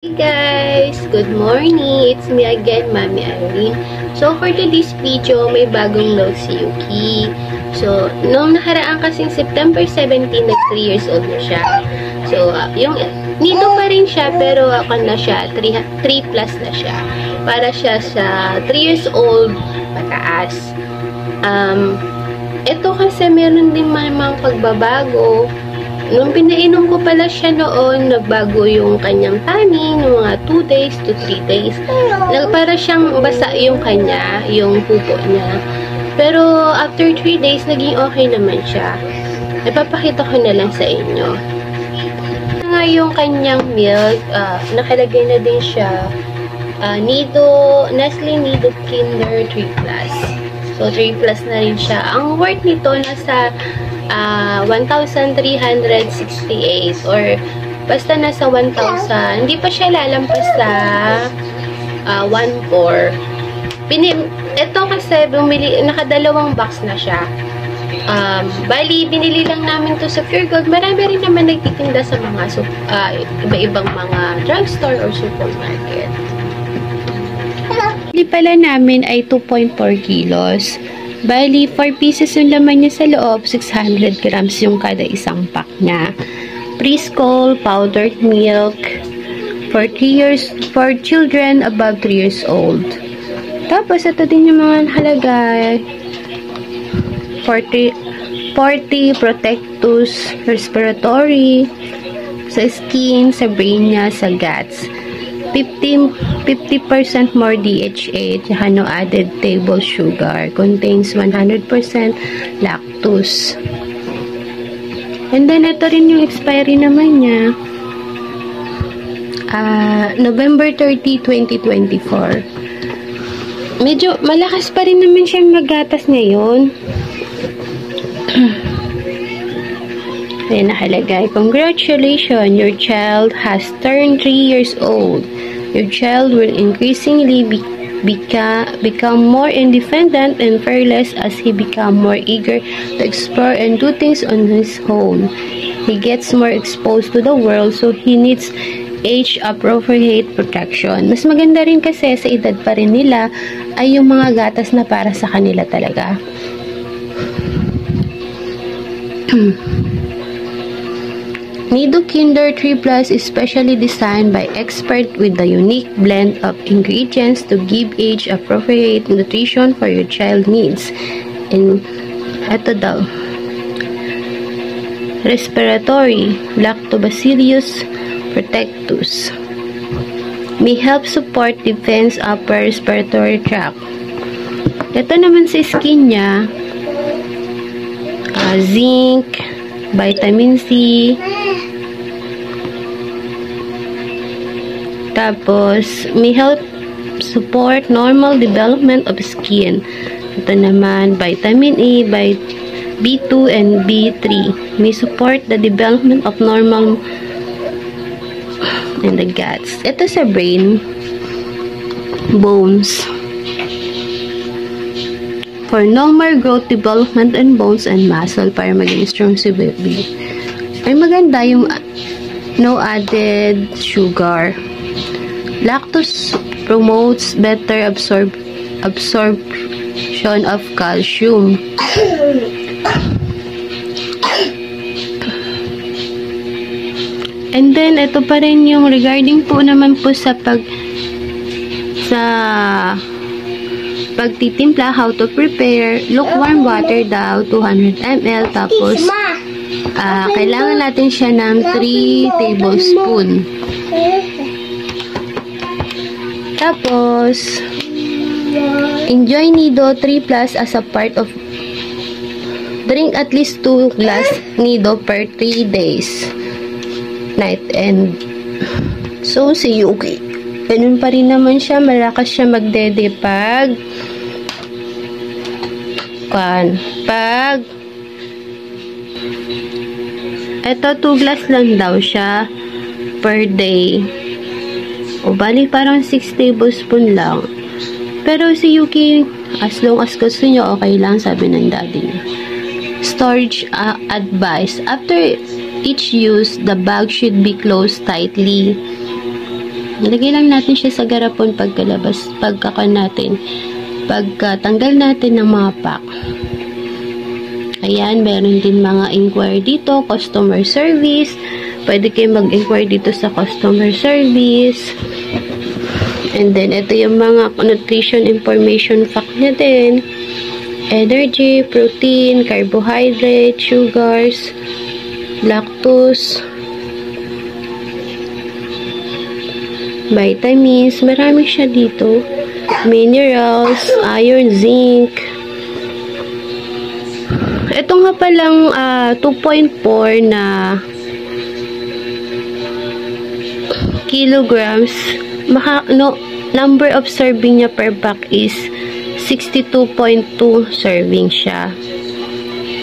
Hey guys! Good morning! It's me again, Mami Irene. So, for today's video, may bagong note si Yuki. So, nung nakaraan kasing September 17, nag 3 years old na siya. So, yung nito pa rin siya, pero ako na siya, 3 plus na siya. Para siya sa 3 years old, pataas. Ito kasi meron din mga pagbabago. Nung pinainom ko pala siya noon, nagbago yung kanyang tummy ng mga 2 days to 3 days. Para siyang basa yung kanya, yung pupo niya. Pero after 3 days, naging okay naman siya. Ipapakita ko na lang sa inyo. Nga yung kanyang milk, nakalagay na din siya. Nestle Nido Kinder 3 Plus. So 3 Plus na rin siya. Ang worth nito nasa 1,368 or basta nasa 1,000. Hindi pa siya lalampas sa 1,400. Ito kasi bumili, nakadalawang box na siya. Bali, binili lang namin to sa Pure Gold. Marami rin naman nagtitinda sa mga iba-ibang mga drugstore or supermarket. Bili pala namin ay 2.4 kilos. Bali, 4 pieces yung laman niya sa loob, 600 grams yung kada isang pack niya. Preschool, powdered milk, for children above 3 years old. Tapos, ito din yung mga nakalagay. 40 protectus respiratory, sa skin, sa brain niya, sa guts. 50% more DHA, tsaka no added table sugar. Contains 100% lactose. And then, ito rin yung expiry naman niya. November 30, 2024. Medyo malakas pa rin naman siyang magatas ngayon. Ayan, nakalagay. Congratulations, your child has turned 3 years old. Your child will increasingly become more independent and fearless as he becomes more eager to explore and do things on his own. He gets more exposed to the world, so he needs age-appropriate protection. Mas maganda rin kasi sa edad pa rin nila ay yung mga gatas na para sa kanila talaga. Nido Kinder 3 Plus is specially designed by experts with a unique blend of ingredients to give age-appropriate nutrition for your child needs. And ito daw, respiratory, Lactobacillus protectus, may help support defense upper respiratory tract. Ito naman sa skin niya, zinc, vitamin C, tapos may help support normal development of skin. Ito naman, vitamin A, B2 and B3 may support the development of normal in the guts. Ito sa brain, bones, for normal growth, development, and bones and muscle para maging strong si baby. Ay maganda yung no added sugar. Lactose promotes better absorption of calcium. And then, ito pa rin yung regarding po naman po sa pagtitimpla, how to prepare. Lukewarm water daw, 200 ml. Tapos, kailangan natin siya ng 3 tablespoon. Tapos, enjoy Nido 3 Plus as a part of drink at least 2 glass Nido per 3 days. Night and so, si Yuki. Ganun pa rin naman siya. Malakas siya magdede pag ito 2 glass lang daw siya per day. O bali parang 6 tablespoon lang. Pero si Yuki, as long as gusto nyo, okay lang, sabi ng daddy niya. Storage advice. After each use, the bag should be closed tightly. Ilagay lang natin siya sa garapon pagkatanggal natin ng mga pack. Ayan, meron din mga inquiry dito, customer service. Pwede kayo mag-inquire dito sa customer service. And then, ito yung mga nutrition information fact niya din. Energy, protein, carbohydrate, sugars, lactose, vitamins. Marami siya dito. Minerals, iron, zinc. Ito nga palang 2.4 na kilograms. Number of serving niya per pack is 62.2 serving siya.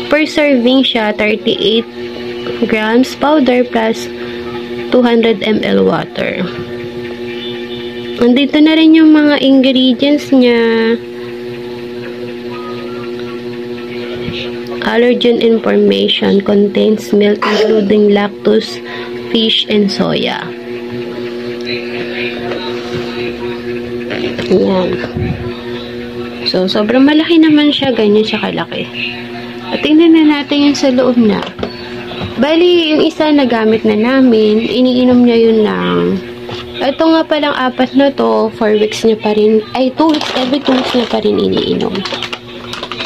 Per serving siya, 38 grams powder plus 200 ml water. Andito na rin yung mga ingredients niya. Allergen information contains milk including lactose, fish, and soya. Ayan. So, sobrang malaki naman siya. Ganyan siya kalaki. At tingnan na natin yung sa loob na. Bali, yung isa nagamit na namin. Iniinom niya yun lang. Ito nga palang 4 na to. 4 weeks niya pa rin. Ay, 2 weeks. Every 2 weeks niya pa rin iniinom.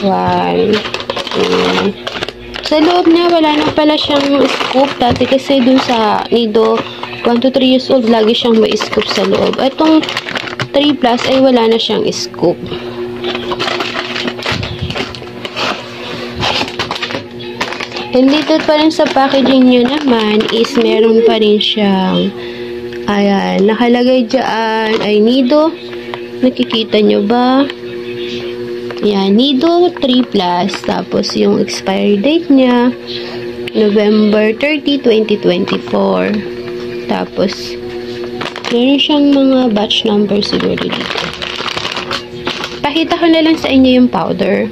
1, 2. Sa loob niya, wala na pala siyang scoop. Dati kasi dun sa Nido, 1 to 3 years old, lagi siyang may scoop sa loob. Itong 3 plus ay wala na siyang scoop. And dito pa rin sa packaging niya naman is meron pa rin siyang ayan, nakalagay dyan ay Nido. Nakikita nyo ba? Ayan, Nido 3 plus. Tapos yung expiry date niya November 30, 2024. Tapos meron siyang mga batch number siguro dito. Pakita ko na lang sa inyo yung powder.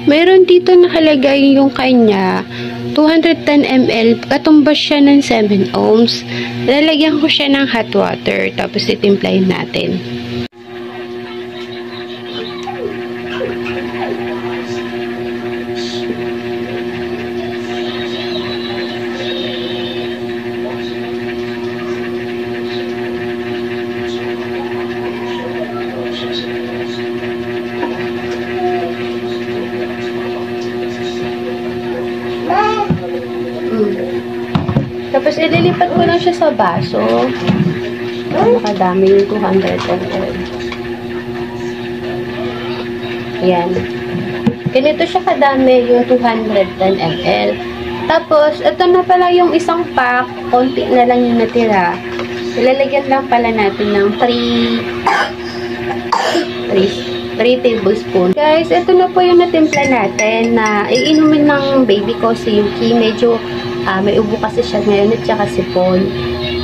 Meron dito nakalagay yung kanya 210 ml. Katumbas siya ng 7 ohms. Lalagyan ko siya ng hot water. Tapos itimplahin natin. Tapos, ililipat ko lang siya sa baso. Nakadami yung 200 ml. Ayan. Ganito siya kadami yung 210 ml. Tapos, ito na pala yung isang pack. Konti na lang yung natira. Ilalagyan lang pala natin ng 3 tablespoons. Guys, ito na po yung natimpla natin na iinumin ng baby ko si Yuki. Medyo may ubo kasi siya ngayon at saka sipon.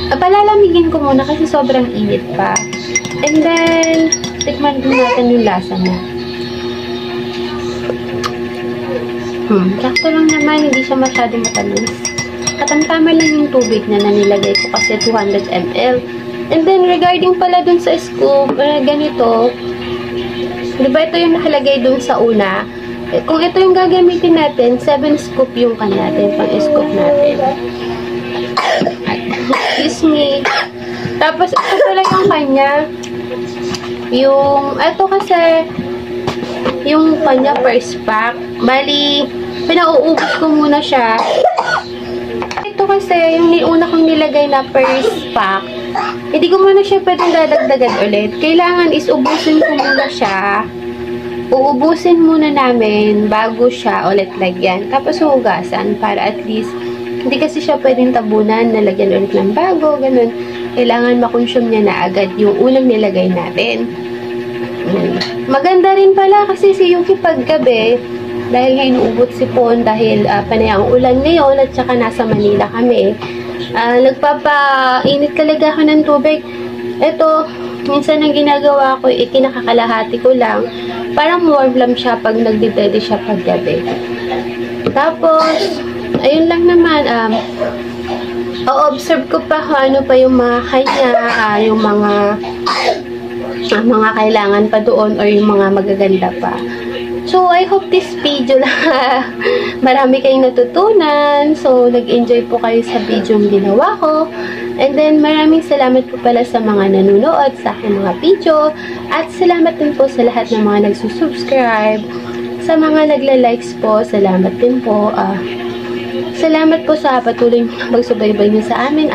Palalamigin ko muna kasi sobrang init pa. And then, tikman din natin yung lasa niya. Sakto lang naman, hindi siya masyadong matamis. Katamtama lang yung tubig na nilagay ko kasi 200 ml. And then, regarding pala dun sa scoop, ganito, diba ito yung nakalagay dun sa una? Kung ito yung gagamitin natin, 7 scoop yung natin, pang-scoop natin. Excuse me. Tapos, ito pala yung kanya. Ito kasi, yung kanya first pack. Bali, pinauubos ko muna siya. Ito kasi, yung una kong nilagay na first pack, hindi ko muna siya pwedeng dadagdagan ulit. Kailangan is ubusin ko muna siya. Uubusin muna namin bago siya ulit lagyan. Tapos hugasan para at least hindi kasi siya pwedeng tabunan na lagyan ulit ng bago, ganun. Kailangan makonsume niya na agad yung unang nilagay natin. Maganda rin pala kasi si Yuki paggabi, dahil nga inuubot si Pon dahil panay ang ulan ngayon at saka nasa Manila kami. Nagpapainit talaga ako ng tubig. Ito, minsan ang ginagawa ko, kinakakalahati ko lang. Parang warm lang siya pag nagdidede siya paggabi. Tapos, ayun lang naman, o-observe ko pa kung ano pa yung mga kanya, yung mga kailangan pa doon or yung mga magaganda pa. So, I hope this video na marami kayong natutunan. So, nag-enjoy po kayo sa video yung ginawa ko. And then, maraming salamat po pala sa mga nanonood sa aking mga video. At salamat din po sa lahat ng mga nagsusubscribe. Sa mga nagla-likes po, salamat din po. Salamat po sa patuloy na pagsubaybay niyo sa amin,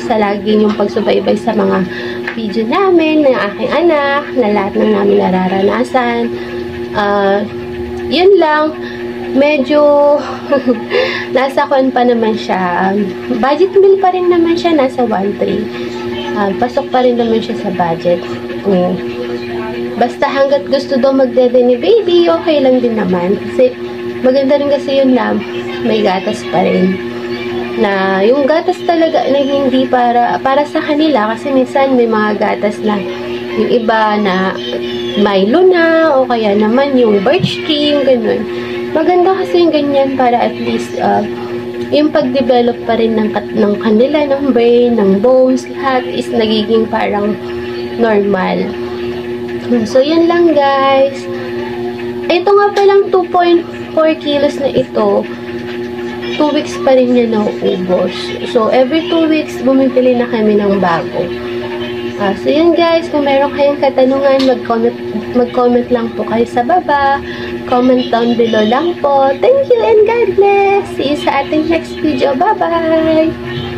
sa lagi niyong pagsubaybay sa mga video namin, ng aking anak, na lahat ng namin nararanasan. Yun lang, medyo nasa kuan pa naman siya. Budget meal pa rin naman siya, nasa 1.3. Pasok pa rin naman siya sa budget. Basta hanggat gusto daw magdede ni baby, okay lang din naman. Kasi maganda rin kasi yun na may gatas pa rin. Na yung gatas talaga na hindi para sa kanila, kasi minsan may mga gatas na yung iba na Milo na o kaya naman yung birch cream, ganun. Maganda kasi yung ganyan para at least yung pag-develop pa rin ng kanila, ng brain, ng bones, lahat is nagiging parang normal. So yun lang guys. Ito nga palang 2.4 kilos na ito, 2 weeks pa rin niya nauubos. So, every 2 weeks, bumibili na kami ng bago. So, yun guys. Kung meron kayong katanungan, mag-comment lang po kayo sa baba. Comment down below lang po. Thank you and God bless. See you sa ating next video. Bye-bye!